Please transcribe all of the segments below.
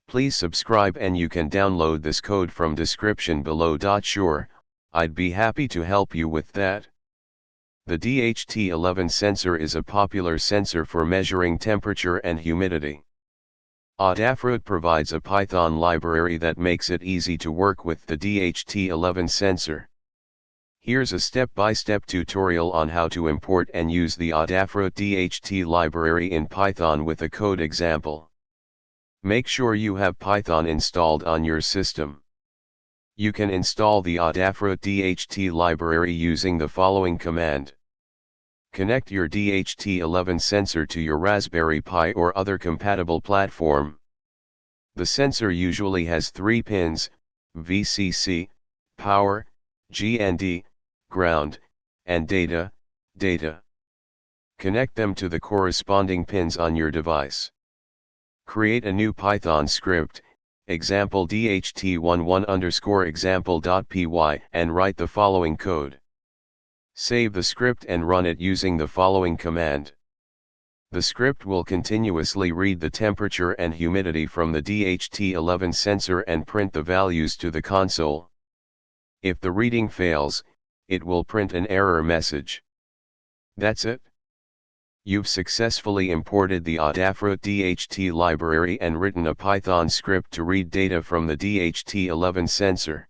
Please subscribe and you can download this code from description below. Sure, I'd be happy to help you with that. The dht11 sensor is a popular sensor for measuring temperature and humidity. Adafruit provides a Python library that makes it easy to work with the dht11 sensor. Here's a step-by-step tutorial on how to import and use the Adafruit DHT library in Python with a code example. Make sure you have Python installed on your system. You can install the Adafruit DHT library using the following command. Connect your dht11 sensor to your Raspberry Pi or other compatible platform. The sensor usually has 3 pins, VCC, power, GND, ground, and data. Connect them to the corresponding pins on your device. Create a new Python script, example dht11_example.py, and write the following code. Save the script and run it using the following command. The script will continuously read the temperature and humidity from the dht11 sensor and print the values to the console. If the reading fails, it will print an error message. That's it. You've successfully imported the Adafruit DHT library and written a Python script to read data from the dht11 sensor.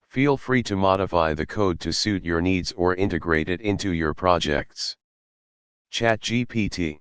Feel free to modify the code to suit your needs or integrate it into your projects. ChatGPT